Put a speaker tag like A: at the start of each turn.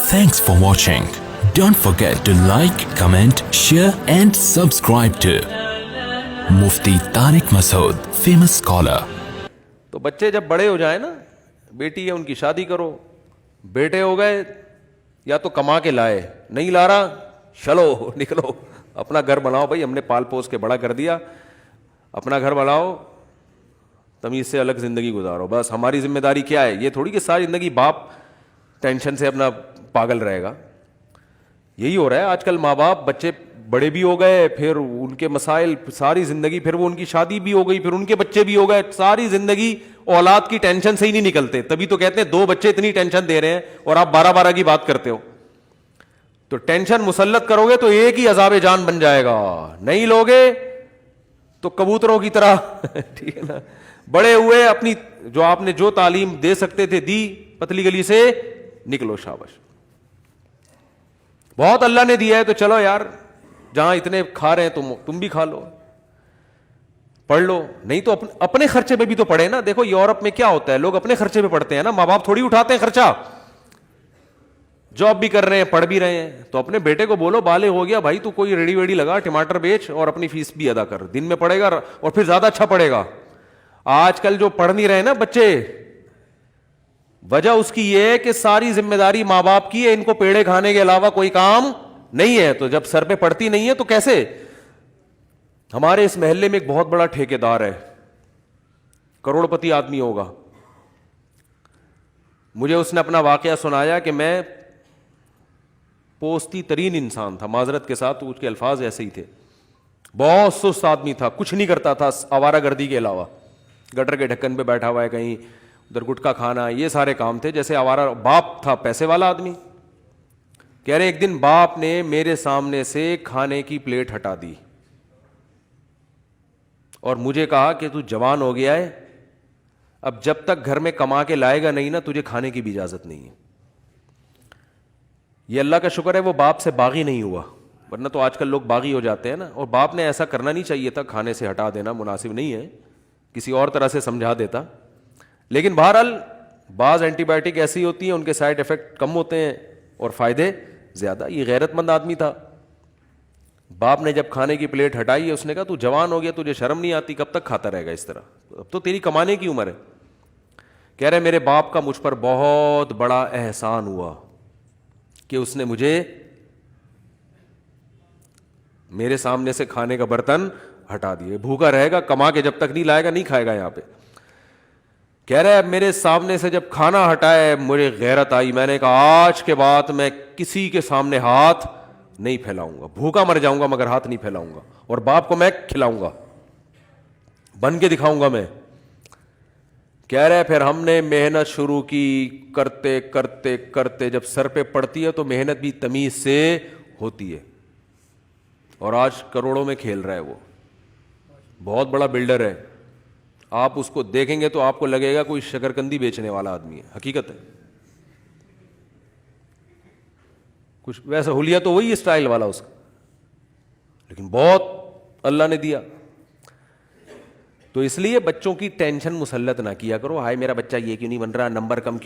A: Thanks for watching. Don't forget to like, comment, share and subscribe to Mufti Tariq Masood, famous scholar.
B: تو بچے جب بڑے ہو جائیں نا, بیٹی ہے ان کی شادی کرو, بیٹے ہو گئے یا تو کما کے لائے, نہیں لا رہا چلو نکلو اپنا گھر بناؤ بھائی, ہم نے پال پوس کے بڑا کر دیا, اپنا گھر بناؤ, تمیز سے الگ زندگی گزارو. بس ہماری ذمہ داری کیا ہے, یہ تھوڑی کہ ساری زندگی باپ ٹینشن سے اپنا پاگل رہے گا. یہی ہو رہا ہے آج کل, ماں باپ بچے بڑے بھی ہو گئے, پھر ان کے مسائل ساری زندگی, پھر وہ ان کی شادی بھی ہو گئی, پھر ان کے بچے بھی ہو گئے, ساری زندگی اولاد کی ٹینشن سے ہی نہیں نکلتے. تبھی تو کہتے ہیں 2 بچے اتنی ٹینشن دے رہے ہیں اور آپ 12 کی بات کرتے ہو. تو ٹینشن مسلط کرو گے تو ایک ہی عذاب جان بن جائے گا, نہیں لوگے تو کبوتروں کی طرح ٹھیک ہے نا, بڑے ہوئے, اپنی جو آپ نے جو تعلیم دے سکتے تھے دی, پتلی گلی سے نکلو, شاباش. بہت اللہ نے دیا ہے تو چلو یار, جہاں اتنے کھا رہے ہیں تم بھی کھا لو, پڑھ لو. نہیں تو اپنے خرچے پہ بھی تو پڑھے نا. دیکھو یورپ میں کیا ہوتا ہے, لوگ اپنے خرچے پہ پڑھتے ہیں نا, ماں باپ تھوڑی اٹھاتے ہیں خرچہ. جاب بھی کر رہے ہیں, پڑھ بھی رہے ہیں, تو اپنے بیٹے کو بولو بالغ ہو گیا بھائی, تو کوئی ریڑی ویڑی لگا, ٹماٹر بیچ اور اپنی فیس بھی ادا کر, دن میں پڑھے گا اور پھر زیادہ اچھا پڑھے گا. آج کل جو پڑھ نہیں رہے نا بچے, وجہ اس کی یہ ہے کہ ساری ذمہ داری ماں باپ کی ہے, ان کو پیڑے کھانے کے علاوہ کوئی کام نہیں ہے. تو جب سر پہ پڑتی نہیں ہے تو کیسے. ہمارے اس محلے میں ایک بہت بڑا ٹھیکیدار ہے, کروڑ پتی آدمی ہوگا. مجھے اس نے اپنا واقعہ سنایا کہ میں پوستی ترین انسان تھا, معذرت کے ساتھ اس کے الفاظ ایسے ہی تھے, بہت سست آدمی تھا, کچھ نہیں کرتا تھا آوارہ گردی کے علاوہ, گٹر کے ڈھکن پہ بیٹھا ہوا ہے کہیں, ادھر گٹکا کھانا, یہ سارے کام تھے جیسے آوارہ. باپ تھا پیسے والا آدمی. کہہ رہے ایک دن باپ نے میرے سامنے سے کھانے کی پلیٹ ہٹا دی اور مجھے کہا کہ تو جوان ہو گیا ہے, اب جب تک گھر میں کما کے لائے گا نہیں نا, تجھے کھانے کی بھی اجازت نہیں ہے. یہ اللہ کا شکر ہے وہ باپ سے باغی نہیں ہوا, ورنہ تو آج کل لوگ باغی ہو جاتے ہیں نا. اور باپ نے ایسا کرنا نہیں چاہیے تھا, کھانے سے ہٹا دینا مناسب نہیں ہے, کسی اور طرح سے سمجھا دیتا. لیکن بہرحال بعض اینٹی بایوٹک ایسی ہوتی ہیں, ان کے سائڈ افیکٹ کم ہوتے ہیں اور فائدے زیادہ. یہ غیرت مند آدمی تھا. باپ نے جب کھانے کی پلیٹ ہٹائی, اس نے کہا تو جوان ہو گیا, تجھے شرم نہیں آتی, کب تک کھاتا رہے گا اس طرح, اب تو تیری کمانے کی عمر ہے. کہہ رہے میرے باپ کا مجھ پر بہت بڑا احسان ہوا کہ اس نے مجھے میرے سامنے سے کھانے کا برتن ہٹا دیے. بھوکا رہے گا, کما کے جب تک نہیں لائے گا نہیں کھائے گا یہاں پہ. کہہ رہے اب میرے سامنے سے جب کھانا ہٹائے مجھے غیرت آئی, میں نے کہا آج کے بعد میں کسی کے سامنے ہاتھ نہیں پھیلاؤں گا, بھوکا مر جاؤں گا مگر ہاتھ نہیں پھیلاؤں گا, اور باپ کو میں کھلاؤں گا, بن کے دکھاؤں گا میں. کہہ رہے پھر ہم نے محنت شروع کی, کرتے کرتے کرتے جب سر پہ پڑتی ہے تو محنت بھی تمیز سے ہوتی ہے, اور آج کروڑوں میں کھیل رہا ہے. وہ بہت بڑا بلڈر ہے, آپ اس کو دیکھیں گے تو آپ کو لگے گا کوئی شکرکندی بیچنے والا آدمی ہے, حقیقت ہے. کچھ ویسا حلیہ تو وہی اسٹائل والا اس کا, لیکن بہت اللہ نے دیا. تو اس لیے بچوں کی ٹینشن مسلط نہ کیا کرو, ہائے میرا بچہ یہ کیوں نہیں بن رہا, نمبر کم کیوں